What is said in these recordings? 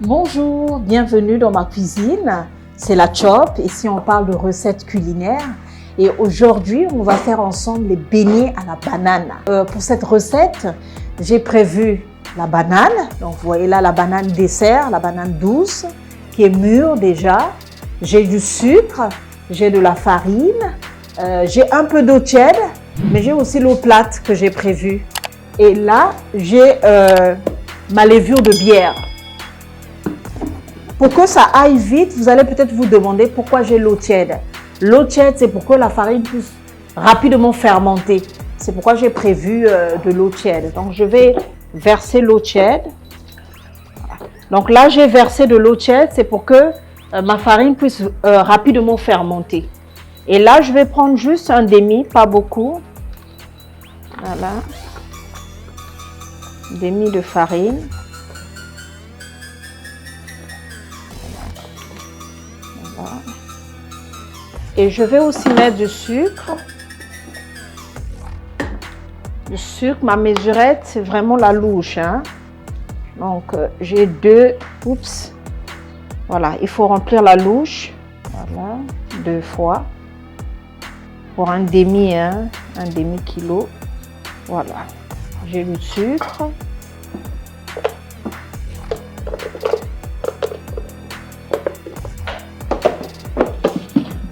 Bonjour, bienvenue dans ma cuisine. C'est la Chop. Ici, on parle de recettes culinaires. Et aujourd'hui, on va faire ensemble les beignets à la banane. Pour cette recette, j'ai prévu la banane. Donc, vous voyez là la banane dessert, la banane douce, qui est mûre déjà. J'ai du sucre, j'ai de la farine, j'ai un peu d'eau tiède, mais j'ai aussi l'eau plate que j'ai prévue. Et là, j'ai ma levure de bière. Pour que ça aille vite, vous allez peut-être vous demander pourquoi j'ai l'eau tiède. L'eau tiède, c'est pour que la farine puisse rapidement fermenter. C'est pourquoi j'ai prévu de l'eau tiède. Donc, je vais verser l'eau tiède. Donc là, j'ai versé de l'eau tiède, c'est pour que ma farine puisse rapidement fermenter. Et là, je vais prendre juste un demi, pas beaucoup. Voilà. Demi de farine. Voilà. Et je vais aussi mettre du sucre. Le sucre, ma mesurette, c'est vraiment la louche, hein. Donc, j'ai deux. Oups. Voilà, il faut remplir la louche. Voilà, 2 fois. Pour un demi, hein, un demi-kilo. Voilà. J'ai du sucre.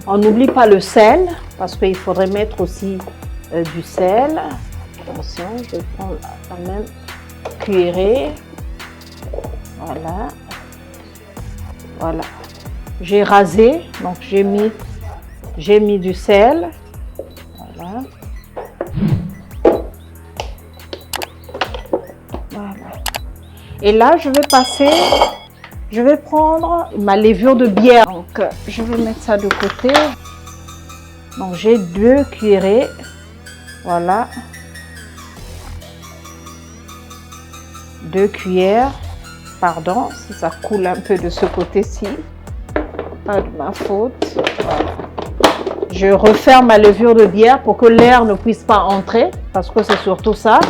On n'oublie pas le sel, parce qu'il faudrait mettre aussi du sel. Attention, je prends la même cuillerée. Voilà. Voilà. J'ai rasé, donc j'ai mis du sel. Voilà. Voilà. Et là, je vais prendre ma levure de bière. Donc, je vais mettre ça de côté. Donc, j'ai 2 cuillerées. Voilà. 2 cuillères. Pardon, si ça coule un peu de ce côté-ci. Pas de ma faute. Voilà. Je referme ma levure de bière pour que l'air ne puisse pas entrer. Parce que c'est surtout ça.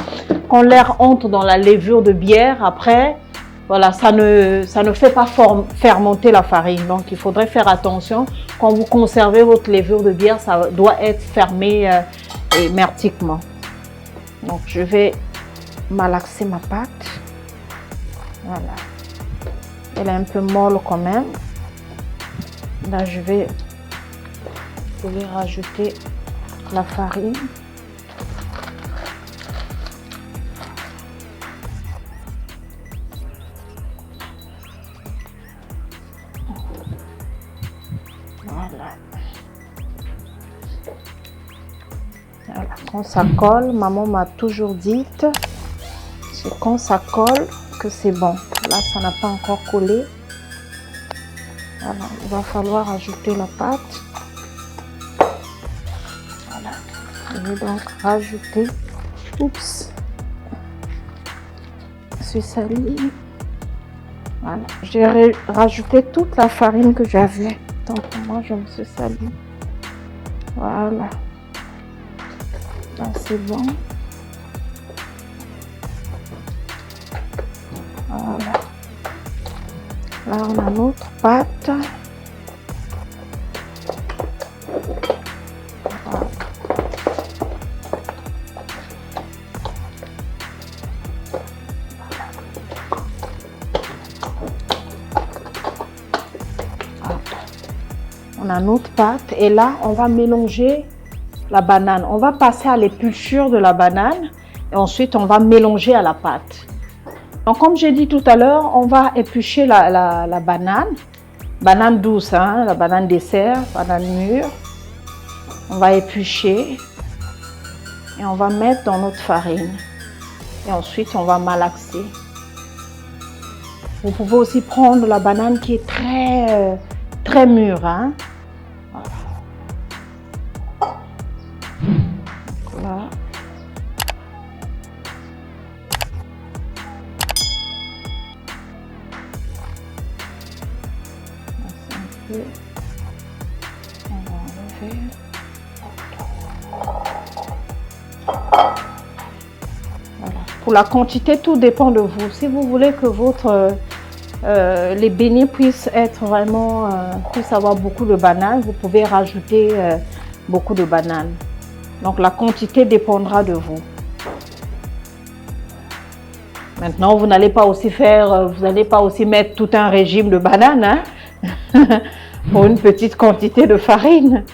Quand l'air entre dans la levure de bière, après, voilà, ça ne fait pas fermenter la farine. Donc, il faudrait faire attention. Quand vous conservez votre levure de bière, ça doit être fermé hermétiquement. Donc, je vais malaxer ma pâte. Voilà. Elle est un peu molle quand même. Là, je vais rajouter la farine. Voilà. Voilà. Quand ça colle, maman m'a toujours dit, c'est quand ça colle que c'est bon. Là, ça n'a pas encore collé. Voilà, il va falloir ajouter la pâte. Voilà. Je vais donc rajouter. Oups. Je suis salie. Voilà. J'ai rajouté toute la farine que j'avais. Tant pour moi, je me suis salie. Voilà. Là, c'est bon. Voilà. Là, on a notre pâte. Voilà. On a notre pâte et là, on va mélanger la banane. On va passer à l'épulchure de la banane et ensuite, on va mélanger à la pâte. Donc, comme j'ai dit tout à l'heure, on va éplucher la banane. Banane douce, hein, la banane dessert, banane mûre. On va éplucher et on va mettre dans notre farine. Et ensuite, on va malaxer. Vous pouvez aussi prendre la banane qui est très mûre, hein. Voilà. On va enlever. Voilà. Pour la quantité, tout dépend de vous. Si vous voulez que votre les beignets puissent être vraiment, puissent avoir beaucoup de bananes, vous pouvez rajouter beaucoup de bananes. Donc la quantité dépendra de vous. Maintenant, vous n'allez pas aussi faire, vous n'allez pas aussi mettre tout un régime de bananes, hein, pour une petite quantité de farine.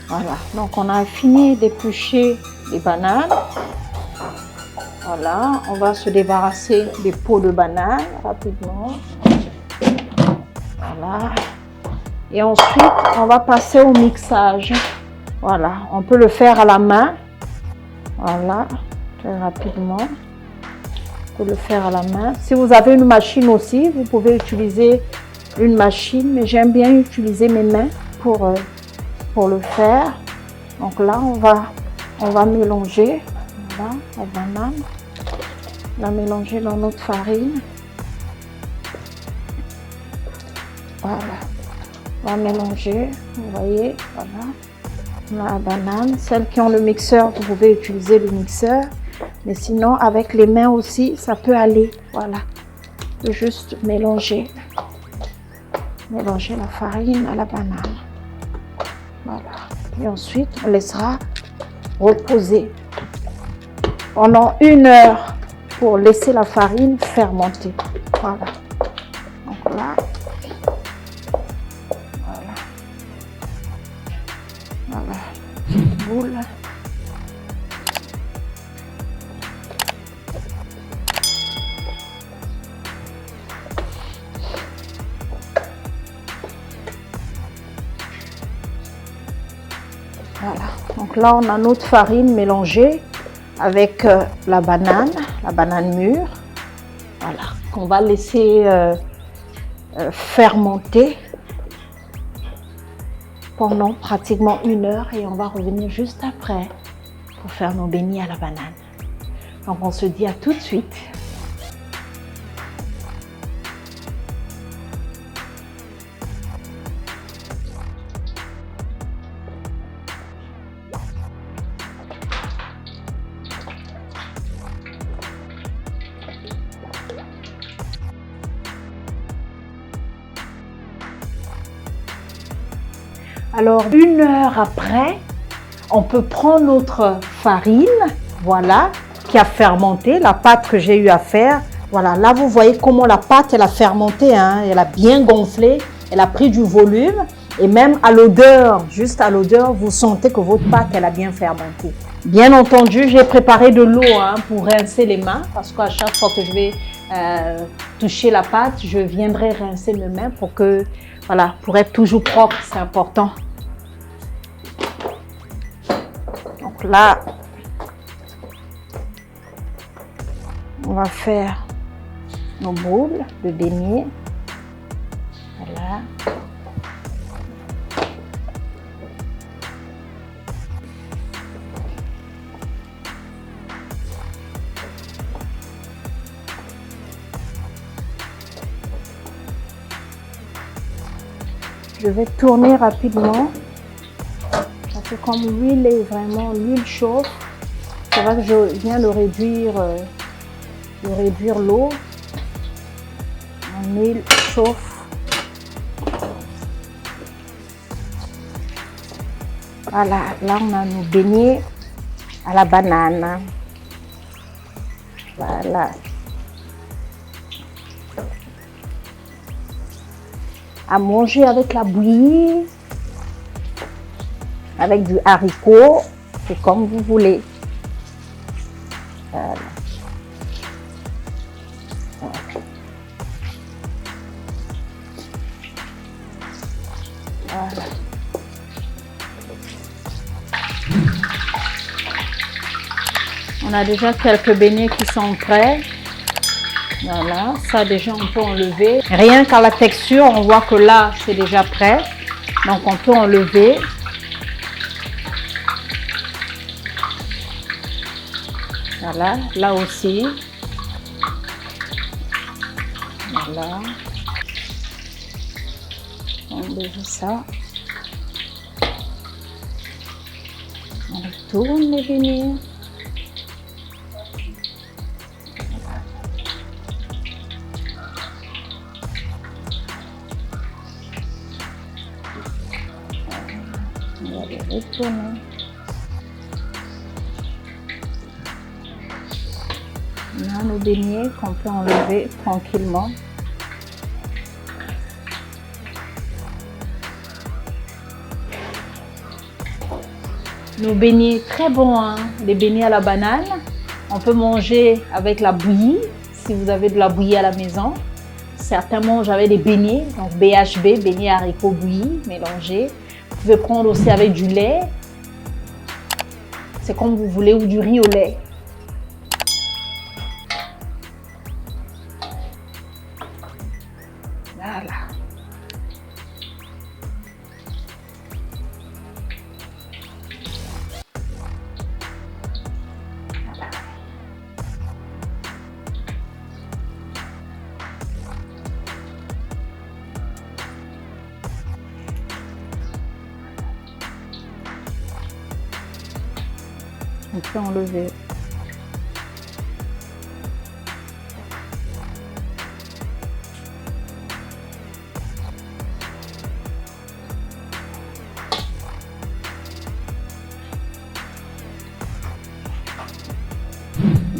Voilà, donc on a fini d'éplucher les bananes. Voilà, on va se débarrasser des peaux de bananes rapidement. Voilà. Et ensuite, on va passer au mixage. Voilà, on peut le faire à la main. Voilà, très rapidement. On peut le faire à la main. Si vous avez une machine aussi, vous pouvez utiliser une machine, mais j'aime bien utiliser mes mains pour le faire. Donc là, on va mélanger, voilà, la banane, la mélanger dans notre farine. Voilà, on va mélanger, vous voyez, voilà, la banane. Celles qui ont le mixeur, vous pouvez utiliser le mixeur, mais sinon avec les mains aussi, ça peut aller. Voilà, juste mélanger la farine à la banane. Voilà. Et ensuite, on laissera reposer pendant 1 heure pour laisser la farine fermenter. Voilà. Donc là, voilà. Boule. Voilà, donc là on a notre farine mélangée avec la banane mûre, voilà, qu'on va laisser fermenter pendant pratiquement 1 heure et on va revenir juste après pour faire nos beignets à la banane. Donc on se dit à tout de suite. Alors 1 heure après, on peut prendre notre farine, voilà, qui a fermenté, la pâte que j'ai eu à faire. Voilà, là vous voyez comment la pâte elle a fermenté, hein, elle a bien gonflé, elle a pris du volume et même à l'odeur, juste à l'odeur, vous sentez que votre pâte elle a bien fermenté. Bien entendu, j'ai préparé de l'eau pour rincer les mains parce qu'à chaque fois que je vais toucher la pâte, je viendrai rincer mes mains pour que, voilà, pour être toujours propre, c'est important. Donc là, on va faire nos boules de beignets. Voilà. Je vais tourner rapidement parce que comme l'huile est vraiment, l'huile chauffe, c'est vrai que je viens de réduire l'eau. Mon huile chauffe. Voilà, là on a nos beignets à la banane. Voilà. À manger avec la bouillie, avec du haricot, c'est comme vous voulez. Voilà. Voilà. On a déjà quelques beignets qui sont prêts. Voilà, ça déjà on peut enlever. Rien qu'à la texture, on voit que là c'est déjà prêt. Donc on peut enlever. Voilà, là aussi. Voilà. Donc enlever ça. On retourne les beignets. On va les retourner. On a nos beignets qu'on peut enlever tranquillement. Nos beignets très bons, hein? Les beignets à la banane. On peut manger avec la bouillie, si vous avez de la bouillie à la maison. Certains mangent avec des beignets, donc BHB, beignets haricots bouillis, mélangés. Vous pouvez prendre aussi avec du lait. C'est comme vous voulez, ou du riz au lait. Voilà. On peut enlever.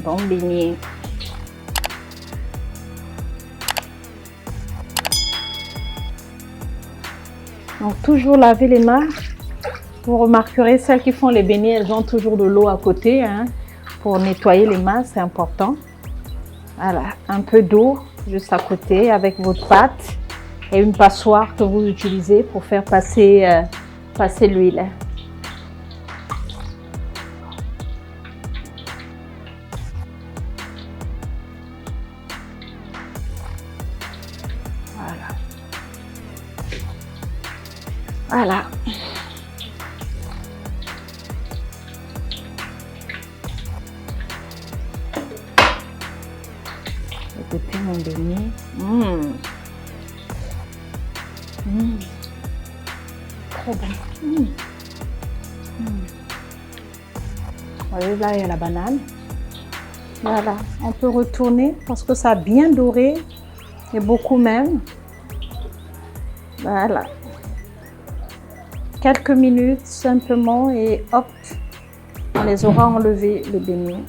Bon beignet. Donc toujours laver les mains. Vous remarquerez, celles qui font les beignets, elles ont toujours de l'eau à côté, hein, pour nettoyer les mains, c'est important. Voilà, un peu d'eau juste à côté avec votre pâte et une passoire que vous utilisez pour faire passer l'huile. Voilà. Voilà. Écoutez mon beignet. Trop bon. Voyez, là, il y a la banane. Voilà, on peut retourner parce que ça a bien doré et beaucoup même. Voilà. Quelques minutes simplement et hop, on les aura enlevés, les beignets.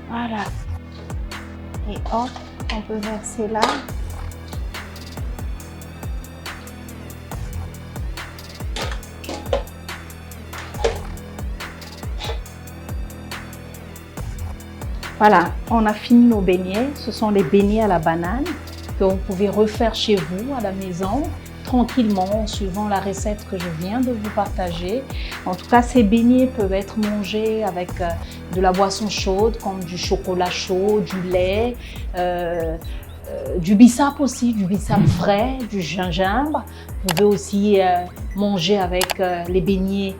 Voilà. Et hop, on peut verser là. Voilà, on a fini nos beignets. Ce sont les beignets à la banane que vous pouvez refaire chez vous à la maison, tranquillement, en suivant la recette que je viens de vous partager. En tout cas, ces beignets peuvent être mangés avec de la boisson chaude, comme du chocolat chaud, du lait, du bissap aussi, du bissap frais, du gingembre. Vous pouvez aussi manger avec les beignets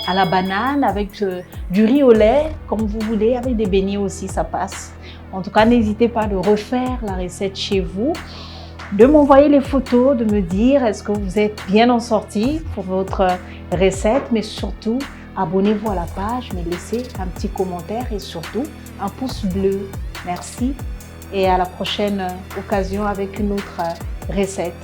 à la banane, avec du riz au lait, comme vous voulez, avec des beignets aussi, ça passe. En tout cas, n'hésitez pas de refaire la recette chez vous, de m'envoyer les photos, de me dire est-ce que vous êtes bien en sortie pour votre recette, mais surtout, abonnez-vous à la page, mais laissez un petit commentaire et surtout un pouce bleu. Merci et à la prochaine occasion avec une autre recette.